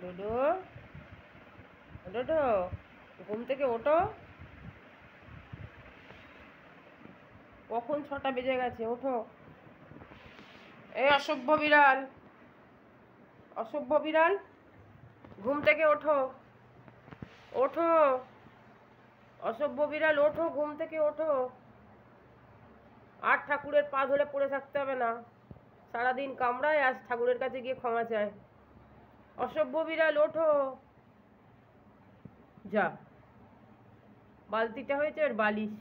ডোডো, ডোডো, ঘুম থেকে ওঠো। কখন 6টা বেজে গেছে, ওঠো। এই অসভ্য বিড়াল, অসভ্য বিড়াল, ঘুম থেকে ওঠো, ওঠো। অসভ্য বিড়াল, ওঠো, ঘুম থেকে ওঠো। আর ঠাকুরের পা ধরে পড়ে থাকতে হবে না। সারাদিন কামড়ায়, আজ ঠাকুরের কাছে গিয়ে ক্ষমা চায়। অসভ্য বিড়াল, ওঠো। যা, বালতিটা হয়েছে আর বালিশ।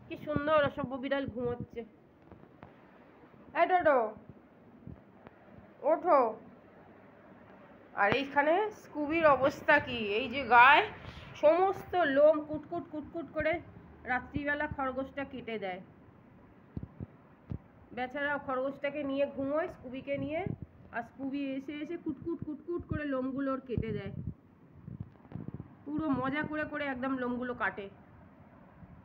কি সুন্দর অসভ্য বিড়াল ঘুমোচ্ছে। এই ডোডো, ওঠো। আর এইখানে স্কুবির অবস্থা কি, এই যে গায়ে সমস্ত লোম কুটকুট কুটকুট করে রাত্রিবেলা খরগোশটা কেটে দেয়। বেচারা খরগোশটাকে নিয়ে ঘুমোয়, স্কুবিকে নিয়ে, আর স্কুবি এসে এসে কুটকুট কুটকুট করে লোমগুলোর কেটে দেয়। পুরো মজা করে করে একদম লোমগুলো কাটে,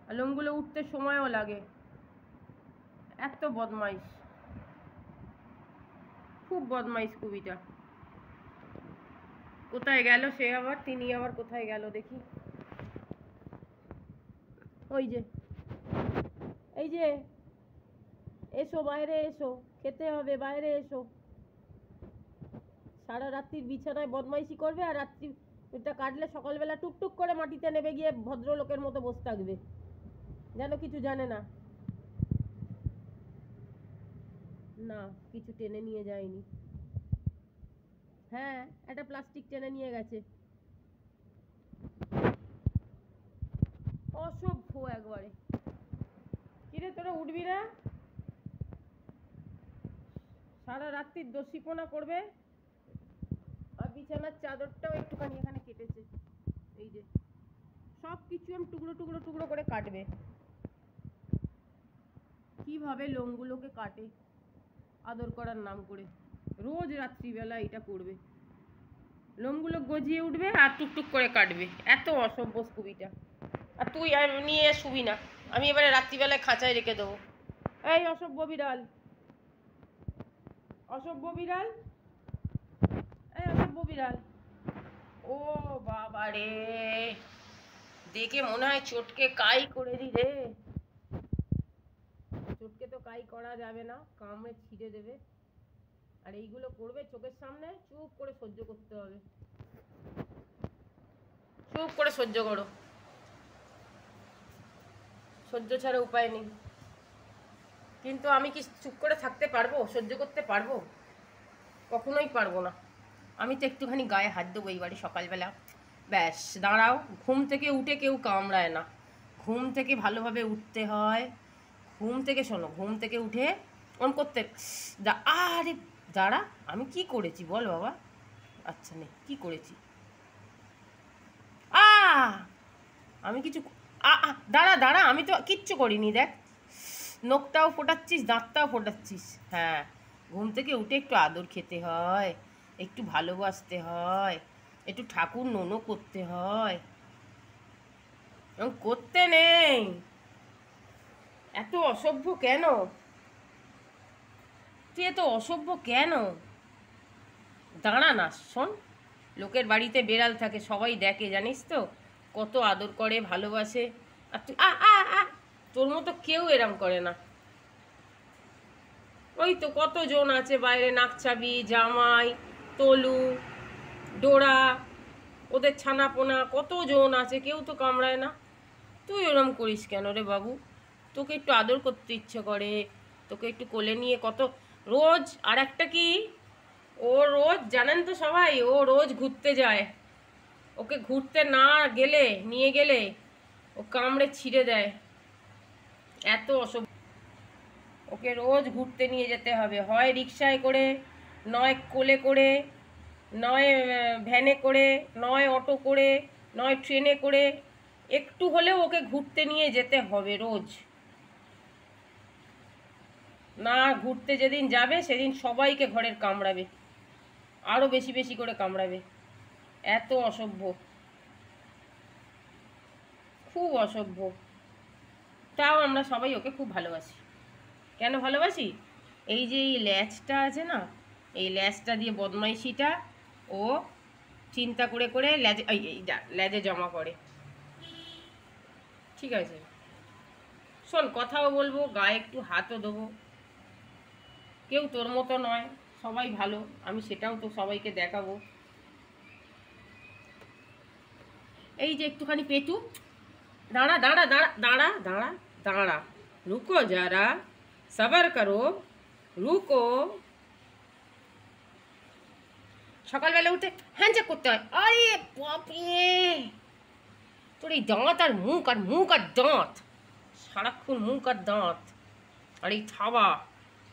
আর লোমগুলো উঠতে সময়ও লাগে। এত বদমাইশ, খুব বদমাইশ স্কুবিটা। কোথায় গেল সে আবার, তিনি আবার কোথায় গেল দেখি। ওই যে, এই যে, এসো বাইরে এসো, খেতে হবে, বাইরে এসো। সারা রাত্রির বিছানায় বদমাইশি করবে, আর রাত্রিটা কাটলে সকালবেলা টুকটুক করে মাটিতে নেমে গিয়ে ভদ্রলোকের মতো বসে থাকবে, যেন কিছু জানে না। না, কিছু টেনে নিয়ে যায়নি। হ্যাঁ, একটা প্লাস্টিক টেনে নিয়ে গেছে। অসভ্য একবারে। কিরে, তোরা উঠবি না? সারা রাত্রির দস্যিপনা করবে, আর বিছানার চাদরটাও একটুখানি এখানে কেটেছে। এই যে, সব কিছু আমি টুকরো টুকরো টুকরো করে কাটবে। কিভাবে লোমগুলোকে কাটে আদর করার নাম করে, রোজ রাত্রিবেলা এটা করবে। লোমগুলো গজিয়ে উঠবে আর টুকটুক করে কাটবে। এত অসভ্য স্কুবিটা। আর তুই নিয়ে শুবি না, আমি এবারে রাত্রিবেলায় খাঁচায় রেখে দেবো। এই অসভ্য বিড়াল, অসভ্য বিড়াল, এই অসভ্য বিড়াল। ও বাবা রে, দেখে মনে হয় চটকে কাই করে দি রে। চটকে তো কাই করা যাবে না, কামড়ে ছিঁড়ে দেবে। আর এইগুলো করবে চোখের সামনে, চুপ করে সহ্য করতে হবে। চুপ করে সহ্য করো, সহ্য ছাড়া উপায় নেই। কিন্তু আমি কি চুপ করে থাকতে পারবো, সহ্য করতে পারবো? কখনোই পারবো না। আমি তো একটুখানি গায়ে হাত দেবো এইবারে সকালবেলা, ব্যাস। দাঁড়াও, ঘুম থেকে উঠে কেউ কামড়ায় না, ঘুম থেকে ভালোভাবে উঠতে হয়। ঘুম থেকে শোনো, ঘুম থেকে উঠে অন করতে, আরে দাঁড়া, আমি কি করেছি বল বাবা। আচ্ছা নে, কি করেছি? আ আমি কিছু, দাঁড়া দাঁড়া, আমি তো কিচ্ছু করিনি, দেখ নখটাও ফোটাচ্ছিস, দাঁতটাও ফোটাচ্ছিস। হ্যাঁ, ঘুম থেকে উঠে একটু আদর খেতে হয়, একটু ভালোবাসতে হয়, একটু ঠাকুর নোনো করতে হয়। করতে নেই। এত অসভ্য কেন তুই, এত অসভ্য কেন? দাঁড়া না, শোন, লোকের বাড়িতে বেড়াল থাকে, সবাই দেখে, জানিস তো কত আদর করে, ভালোবাসে। আর তুই তোর মতো কেউ এরম করে না। ওই তো কতজন আছে বাইরে, নাকছাবি, জামাই, তলু, ডোরা, ওদের ছানাপোনা, কতজন আছে, কেউ তো কামড়ায় না। তুই ওরম করিস কেন রে বাবু? তোকে একটু আদর করতে ইচ্ছে করে, তোকে একটু কোলে নিয়ে কত রোজ। আর একটা কি, ও রোজ, জানেন তো সবাই, ও রোজ ঘুরতে যায়। ওকে ঘুরতে না গেলে, নিয়ে গেলে ও কামড়ে ছিঁড়ে দেয়। এত অসভ্য। ওকে রোজ ঘুরতে নিয়ে যেতে হবে, হয় রিকশায় করে, নয় কোলে করে, নয় ভ্যানে করে, নয় অটো করে, নয় ট্রেনে করে। একটু হলেও ওকে ঘুরতে নিয়ে যেতে হবে রোজ। না ঘুরতে যেদিন যাবে সেদিন সবাইকে ঘরের কামড়াবে, আরও বেশি বেশি করে কামড়াবে। এত অসভ্য, খুব অসভ্য। তাও আমরা সবাই ওকে খুব ভালোবাসি। কেন ভালোবাসি? এই যে এই ল্যাচটা আছে না, এই ল্যাচটা দিয়ে বদমাইশিটা ও চিন্তা করে করে লেজে লেজে জমা করে। ঠিক আছে শোন, কথাও বলবো, গায়ে একটু হাতও দেবো। কেউ তোর মতো নয়, সবাই ভালো, আমি সেটাও তো সবাইকে দেখাবো। এই যে একটুখানি পেটু, দাঁড়া দাঁড়া দাঁড়া দাঁড়া দাঁড়া দাঁড়া, রুকো যারা, সবার করো, রুকো। সকালবেলা উঠে হ্যান্ডশেক করতে হয়। আরে বাপরে, তোর এই দাঁত আর মুখ আর মুখ আর দাঁত, সারাক্ষণ মুখ আর দাঁত, আর এই থাবা,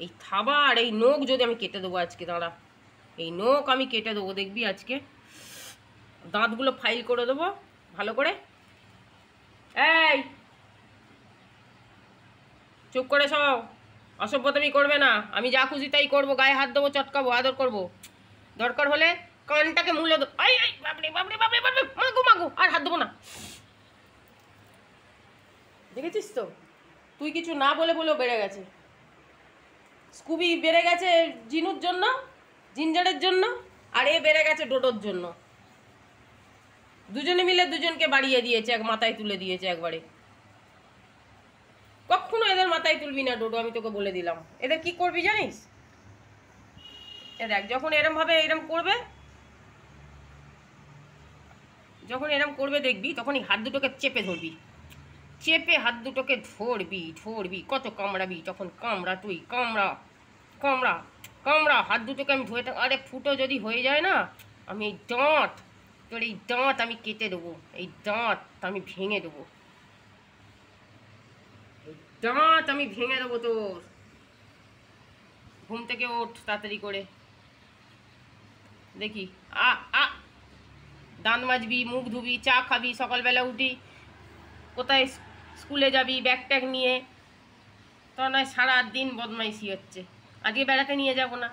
এই থাবা আর এই নখ যদি আমি কেটে দেবো আজকে, দাঁড়া, এই নখ আমি কেটে দেবো, দেখবি আজকে দাঁতগুলো ফাইল করে দেবো ভালো করে। এই চুপ করে সব, অসভ্যতামি করবে না, আমি যা খুশি তাই করবো, গায়ে হাত দেবো, চটকাবো, আদর করবো, দরকার হলে কানটাকে মুলে দেবো। আই আই বাপরে বাপরে বাপরে বাপরে, মাগো মাগো, আর হাত দেবো না। দেখেছিস তো, তুই কিছু না বলে বলেও বেড়ে গেছে। স্কুবি বেড়ে গেছে জিনুর জন্য, জিঞ্জারের জন্য, আর এ বেড়ে গেছে ডোডোর জন্য। দুজনে মিলে দুজনকে বাড়িয়ে দিয়েছে, এক মাথায় তুলে দিয়েছে একবারে। কখনো এদের মাথায় তুলবি না ডোডো, আমি তোকে বলে দিলাম। এদের কি করবি জানিস, এ দেখ, যখন এরম ভাবে এরম করবে, যখন এরম করবে দেখবি, তখন এই হাত দুটোকে চেপে ধরবি, চেপে হাত দুটোকে ধরবি ধরবি, কত কামড়াবি, তখন কামড়া, তুই কামড়া কামড়া কামড়া, হাত দুটোকে আমি ধরে থাক। আরে ফুটো যদি হয়ে যায় না, আমি এই দাঁত, তোর এই দাঁত আমি কেটে দেবো, এই দাঁত আমি ভেঙে দেবো, এই দাঁত আমি ভেঙে দেবো তোর। ঘুম থেকে ওঠ তাড়াতাড়ি করে, দেখি আ আ দাঁত মাজবি, মুখ ধুবি, চা খাবি, সকালবেলা উঠি কোথায় স্কুলে যাবি ব্যাগ ট্যাগ নিয়ে, তো নয় সারাদিন বদমাইশি হচ্ছে। আজকে বেড়াতে নিয়ে যাব না,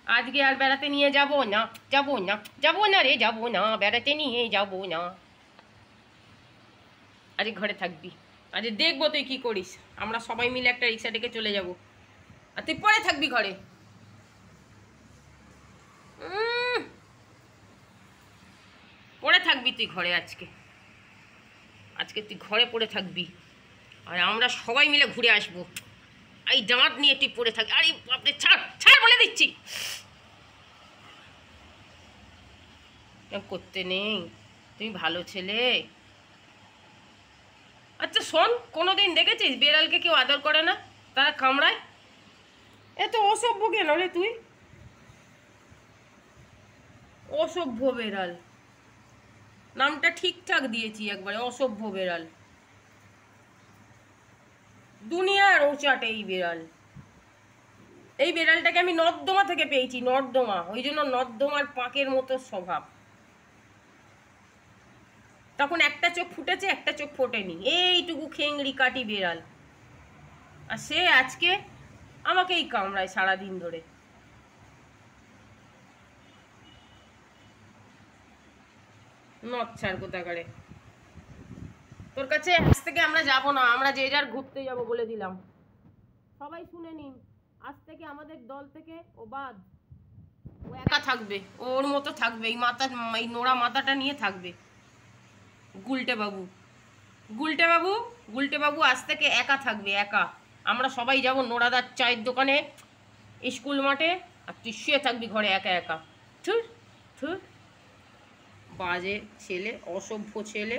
আজকে আর বেড়াতে নিয়ে যাব না, যাবো না, যাবো না রে, যাবো না, বেড়াতে নিয়ে যাবো না, আজকে ঘরে থাকবি। আজকে দেখবো তুই কি করিস, আমরা সবাই মিলে একটা রিক্সা ডেকে চলে যাব, আর তুই পরে থাকবি ঘরে। পড়ে থাকবি তুই ঘরে, আজকে আজকে তুই ঘরে পড়ে থাকবি, আর আমরা সবাই মিলে ঘুরে আসবো। এই দাঁত নিয়ে তুই পড়ে থাকবি। আরে বাপরে, ছাড় ছাড় বলে দিচ্ছি, করতে নেই, তুমি ভালো ছেলে। আচ্ছা শোন, কোনোদিন দেখেছিস বেড়ালকে কেউ আদর করে না, তারা কামড়ায়? এত অসভ্য কেন রে তুই, অসভ্য বেড়াল, নামটা ঠিকঠাক দিয়েছি একবারে, অসভ্য বেড়াল, দুনিয়ার ওচাটে এই বেড়াল। এই বেড়ালটাকে আমি নর্দমা থেকে পেয়েছি, নর্দমা, ওই জন্য নর্দমার পাঁকের মতো স্বভাব। তখন একটা চোখ ফুটেছে, একটা চোখ ফোটেনি, এইটুকু খেংড়ি কাটি বেড়াল, আর সে আজকে আমাকেই কামড়ায় সারাদিন ধরে। নচ্ছার কোথাকারে, তোর কাছে আজ থেকে আমরা যাব না, আমরা যে যার ঘুরতে যাব বলে দিলাম, সবাই শুনে নিন, আজ থেকে আমাদের দল থেকে ও বাদ, ও একা থাকবে, ওর মতো থাকবে, এই মাথা, এই নোড়া মাথাটা নিয়ে থাকবে। গুলটে বাবু, গুলটে বাবু, গুলটে বাবু আজ থেকে একা থাকবে, একা। আমরা সবাই যাব নোড়াদার চায়ের দোকানে, স্কুল মাঠে, আর তুই শুয়ে থাকবি ঘরে একা একা। থুর থুর, বাজে ছেলে, অসভ্য ছেলে,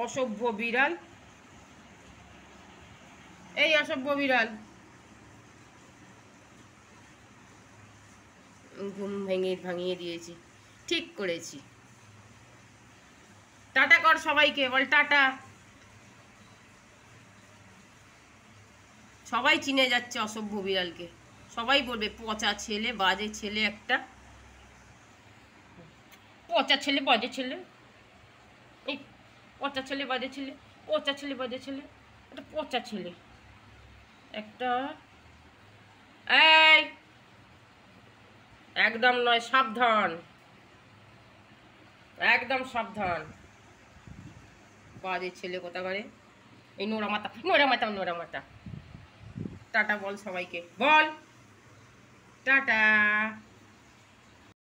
অসভ্য বিড়াল, এই অসভ্য বিড়াল। ঘুম ভাঙিয়ে দিয়েছি, ঠিক করেছি। টাটা কর সবাইকে, বল টাটা। সবাই চিনে যাচ্ছে অসভ্য বিড়ালকে, সবাই বলবে পচা ছেলে, বাজে ছেলে একটা, পচা ছেলে, বাজে ছেলে, এই পচা ছেলে, বাজে ছেলে, পচা ছেলে, বাজে ছেলে, একটা পচা ছেলে একটা। এই একদম নয়, সাবধান, একদম সাবধান, বাজে ছেলে কোথাকারে, এই নোরা মাথা, নোরা মাথা, নোরা মাথা। টাটা বল সবাইকে, বল টাটা।